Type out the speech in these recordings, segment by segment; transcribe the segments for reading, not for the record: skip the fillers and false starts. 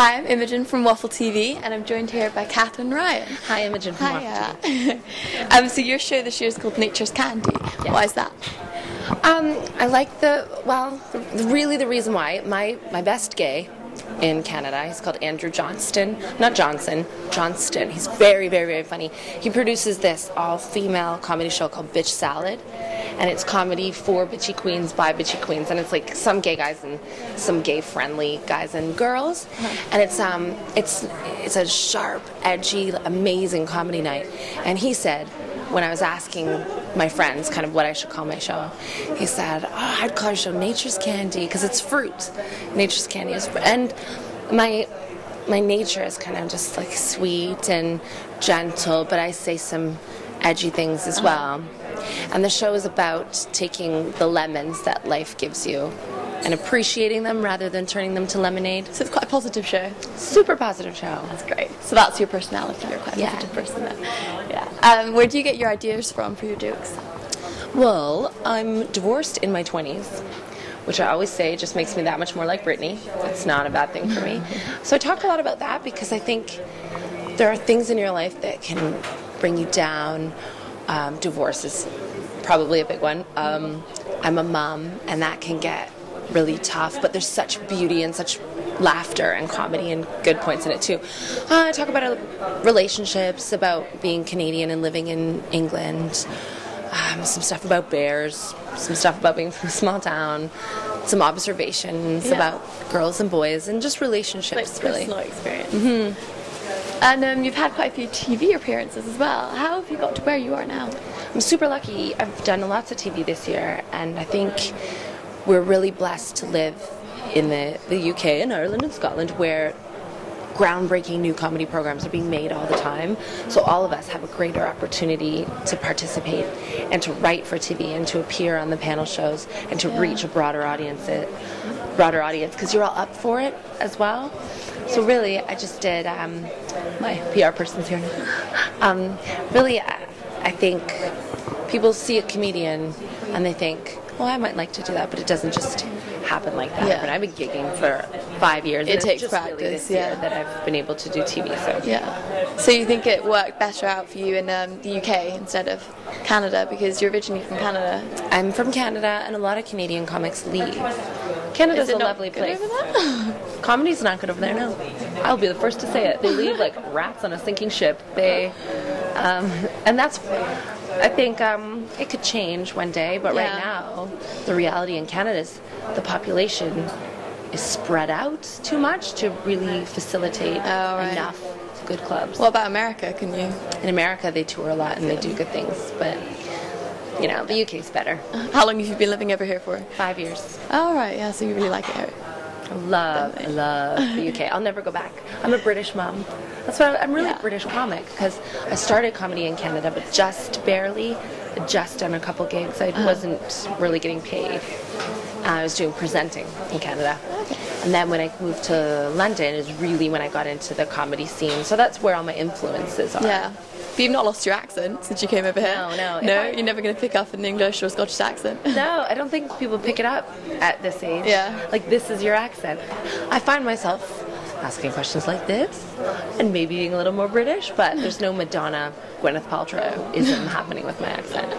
Hi, I'm Imogen from Waffle TV, and I'm joined here by Katherine Ryan. Hi, Imogen from Waffle TV. So your show this year is called Nature's Candy. Yes. Why is that? I like the reason why, my best gay in Canada, he's called Andrew Johnston. He's very, very, very funny. He produces this all-female comedy show called Bitch Salad, and it's comedy for bitchy queens by bitchy queens, and it's like some gay guys and some gay-friendly guys and girls, and it's a sharp, edgy, amazing comedy night. And he said, when I was asking my friends kind of what I should call my show, he said, I'd call your show Nature's Candy because it's fruit. Nature's Candy is fruit. And my nature is kind of just like sweet and gentle, but I say some edgy things as well. And the show is about taking the lemons that life gives you and appreciating them rather than turning them to lemonade. So it's quite a positive show. Super positive show. That's great. So that's your personality. You're quite a positive person then. Yeah. Where do you get your ideas from for your jokes? Well, I'm divorced in my 20s, which I always say just makes me that much more like Britney. It's not a bad thing for me. So I talk a lot about that because I think there are things in your life that can bring you down. Divorce is probably a big one. I'm a mom, and that can get really tough, but there's such beauty and such laughter and comedy and good points in it too. I talk about relationships, about being Canadian and living in England, some stuff about bears, some stuff about being from a small town, some observations about girls and boys, and just relationships, like personal experience. And you've had quite a few TV appearances as well. How have you got to where you are now? I'm super lucky. I've done lots of TV this year, and I think we're really blessed to live in the UK and Ireland and Scotland, where groundbreaking new comedy programs are being made all the time. So all of us have a greater opportunity to participate and to write for TV and to appear on the panel shows and to reach a broader audience because you're all up for it as well. So really, I just did, my PR person's here now. Really, I think people see a comedian and they think, well, I might like to do that, but it doesn't just happen like that. But I've been gigging for 5 years. It takes just practice, really this year that I've been able to do TV. So you think it worked better out for you in the UK instead of Canada because you're originally from Canada? I'm from Canada, and a lot of Canadian comics leave. Canada's a lovely place. Comedy's not good over there, no. I'll be the first to say it. They leave like rats on a sinking ship. And that's, I think it could change one day, but right now the reality in Canada is the population is spread out too much to really facilitate enough good clubs. What about America? Can you? In America, they tour a lot and they do good things, but you know, the UK's better. How long have you been living over here for? 5 years. Oh, right, yeah, so you really like it here. I love the UK. I'll never go back. I'm a British mom. That's why I'm really a British comic, because I started comedy in Canada, but just barely, just done a couple gigs. I wasn't really getting paid. I was doing presenting in Canada. And then when I moved to London is really when I got into the comedy scene. So that's where all my influences are. Yeah. But you've not lost your accent since you came over here? No. No? You're never going to pick up an English or Scottish accent? No, I don't think people pick it up at this age. Yeah. Like, this is your accent. I find myself asking questions like this and maybe being a little more British, but there's no Madonna, Gwyneth Paltrow-ism happening with my accent.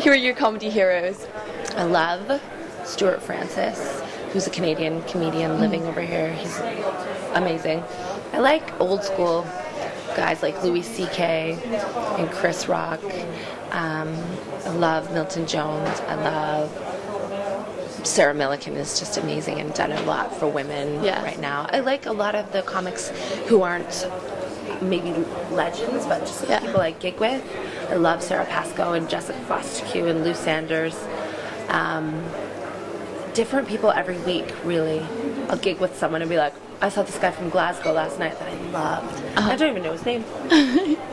Who are your comedy heroes? I love Stuart Francis, who's a Canadian comedian living over here. He's amazing. I like old school guys like Louis C.K. and Chris Rock. I love Milton Jones. I love Sarah Millican is just amazing and done a lot for women right now. I like a lot of the comics who aren't maybe legends, but just people I gig with. I love Sarah Pascoe and Jessica Foster and Lou Sanders. Different people every week, really. I'll gig with someone and be like, I saw this guy from Glasgow last night that I loved. I don't even know his name.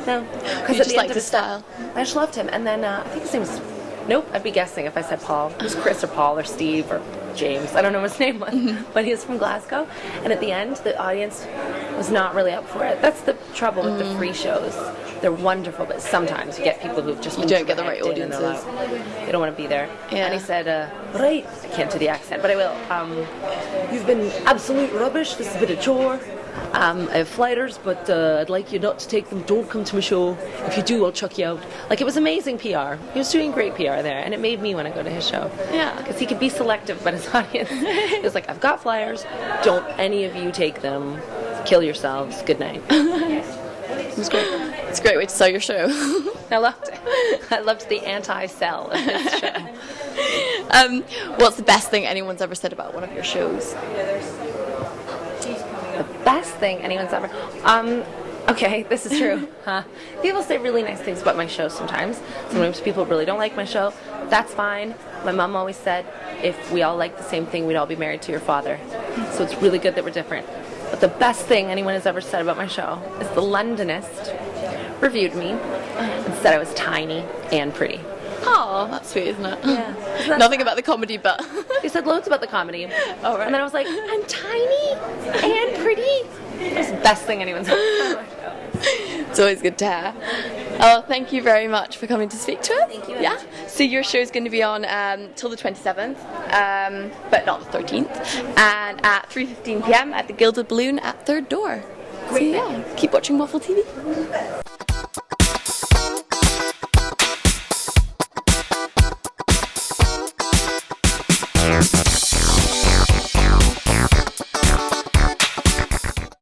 No. You just liked his style. I just loved him. And then I think his name was... Nope, I'd be guessing if I said Paul. It was Chris or Paul or Steve or James. I don't know what his name was. But he was from Glasgow. And at the end, the audience was not really up for it. That's the trouble with the free shows. They're wonderful, but sometimes you get people who've just been don't get the right dragged in and audiences. they don't want to be there. Yeah. And he said, right, I can't do the accent, but I will. You've been absolute rubbish. This has been a chore. I have flighters, but I'd like you not to take them. Don't come to my show. If you do, I'll chuck you out. Like, it was amazing PR. He was doing great PR there, and it made me want to go to his show. Yeah. Because he could be selective, but his audience is like, I've got flyers. Don't any of you take them. Kill yourselves. Good night. It was great. It's a great way to sell your show. I loved it. I loved the anti-sell of his show. What's the best thing anyone's ever said about one of your shows? The best thing anyone's ever... okay, this is true. People say really nice things about my show sometimes. Sometimes people really don't like my show. That's fine. My mom always said, if we all liked the same thing, we'd all be married to your father. So it's really good that we're different. But the best thing anyone has ever said about my show is the Londonist reviewed me and said I was tiny and pretty. Oh, that's sweet, isn't it? Yeah. Nothing about the comedy, but... He said loads about the comedy. Oh, right. And then I was like, I'm tiny and pretty. That's the best thing anyone's ever said. It's always good to hear. Oh, thank you very much for coming to speak to us. Thank you. Yeah. So your show's going to be on till the 27th, but not the 13th, and at 3:15 p.m. at the Gilded Balloon at Third Door. Great. So yeah, keep watching Waffle TV.